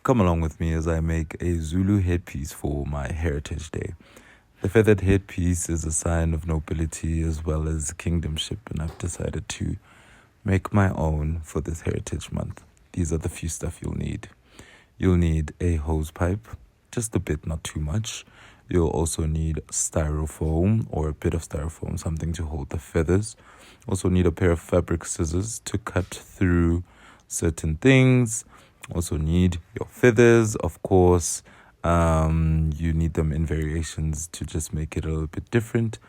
Come along with me as I make a Zulu headpiece for my Heritage Day. The feathered headpiece is a sign of nobility as well as kingdomship, and I've decided to make my own for this Heritage Month. These are the few stuff you'll need. You'll need a hose pipe, just a bit, not too much. You'll also need styrofoam or a bit of styrofoam, something to hold the feathers. Also need a pair of fabric scissors to cut through certain things. Also need your feathers, of course. You need them in variations to just make it a little bit different.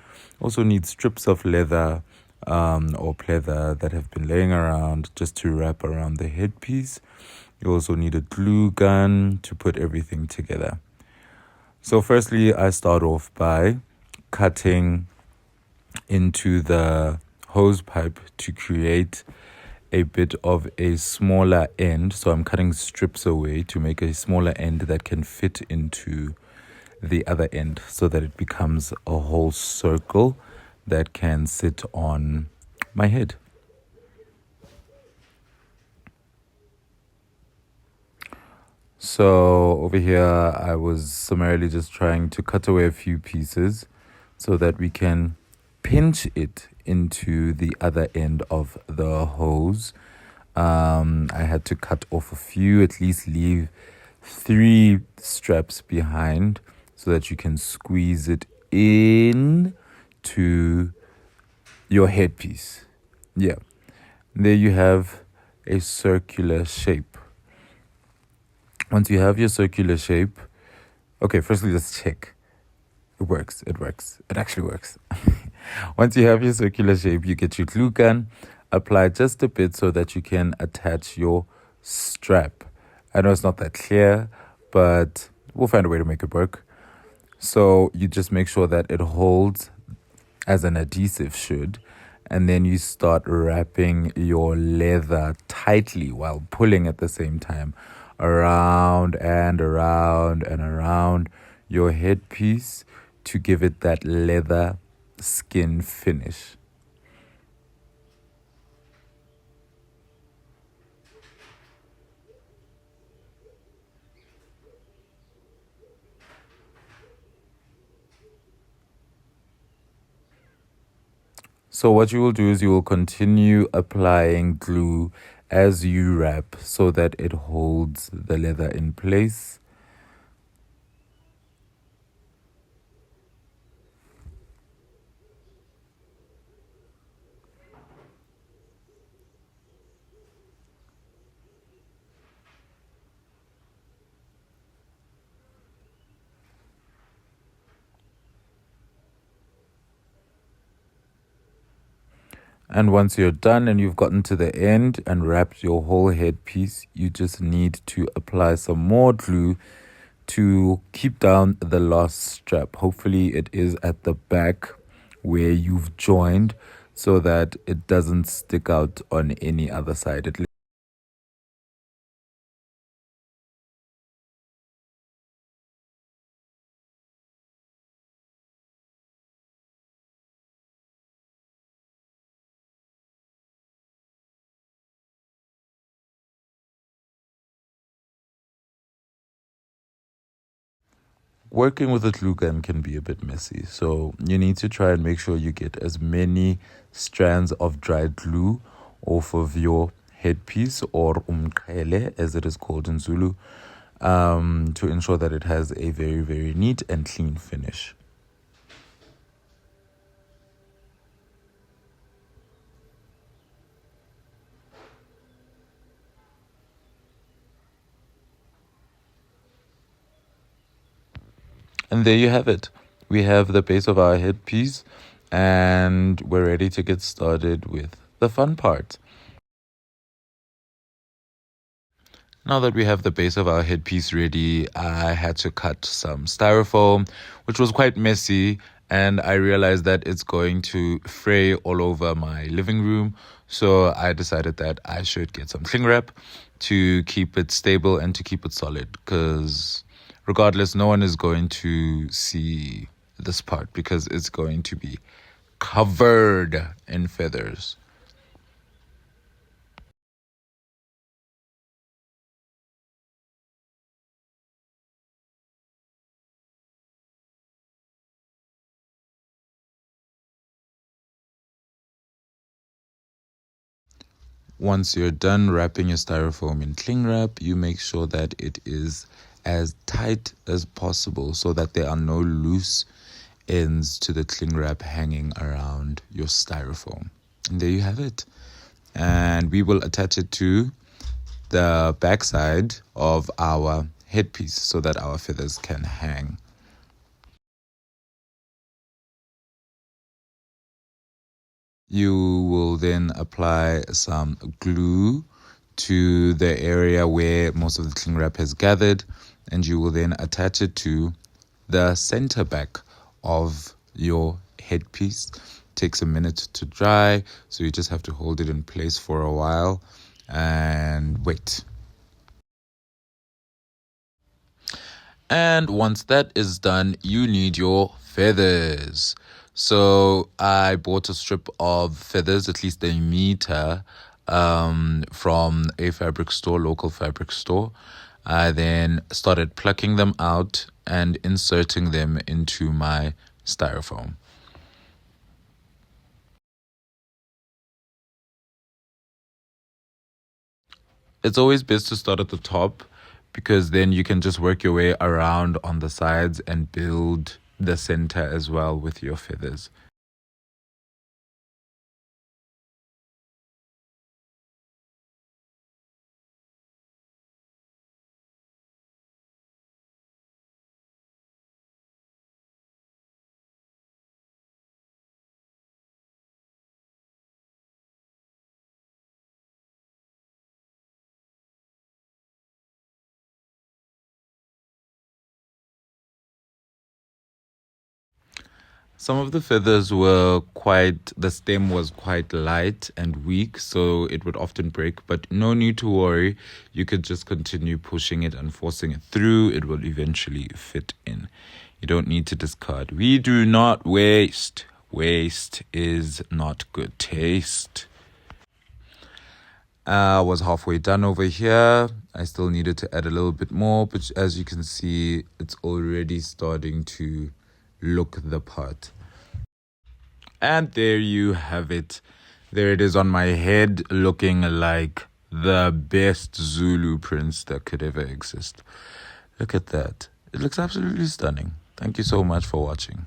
Also need strips of leather or pleather that have been laying around just to wrap around the headpiece. You also need a glue gun to put everything together. So firstly, I start off by cutting into the hose pipe to create a bit of a smaller end. So I'm cutting strips away to make a smaller end that can fit into the other end so that it becomes a whole circle that can sit on my head. So over here, I was summarily just trying to cut away a few pieces so that we can pinch it into the other end of the hose. I had to cut off a few, at least leave 3 straps behind so that you can squeeze it in to your headpiece. Yeah. There you have a circular shape. Once you have your circular shape, okay, firstly, let's check. It works. It actually works. Once you have your circular shape, you get your glue gun, apply just a bit so that you can attach your strap. I know it's not that clear, but we'll find a way to make it work. So you just make sure that it holds as an adhesive should, and then you start wrapping your leather tightly while pulling at the same time around and around and around your headpiece to give it that leather skin finish. So what you will do is you will continue applying glue as you wrap so that it holds the leather in place. And once you're done and you've gotten to the end and wrapped your whole headpiece, you just need to apply some more glue to keep down the last strap. Hopefully it is at the back where you've joined so that it doesn't stick out on any other side. Working with a glue gun can be a bit messy, so you need to try and make sure you get as many strands of dried glue off of your headpiece, or umqhele as it is called in Zulu, to ensure that it has a very, very neat and clean finish. And there you have it. We have the base of our headpiece, and we're ready to get started with the fun part. Now that we have the base of our headpiece ready, I had to cut some styrofoam, which was quite messy, and I realized that it's going to fray all over my living room. So I decided that I should get some cling wrap to keep it stable and to keep it solid, because regardless, no one is going to see this part because it's going to be covered in feathers. Once you're done wrapping your styrofoam in cling wrap, you make sure that it is as tight as possible so that there are no loose ends to the cling wrap hanging around your styrofoam. And there you have it. And we will attach it to the backside of our headpiece so that our feathers can hang. You will then apply some glue to the area where most of the cling wrap has gathered, and you will then attach it to the center back of your headpiece. Takes a minute to dry, so you just have to hold it in place for a while and wait. And once that is done, you need your feathers. So I bought a strip of feathers, at least a meter, from a fabric store, local fabric store. I then started plucking them out and inserting them into my styrofoam. It's always best to start at the top because then you can just work your way around on the sides and build the center as well with your feathers. Some of the feathers the stem was quite light and weak, so it would often break, but no need to worry. You could just continue pushing it and forcing it through. It will eventually fit in. You don't need to discard. We do not waste. Waste is not good taste. I was halfway done over here. I still needed to add a little bit more, but as you can see, it's already starting to look the part. And there you have it. There it is on my head, looking like the best Zulu prince that could ever exist. Look at that. It looks absolutely stunning. Thank you so much for watching.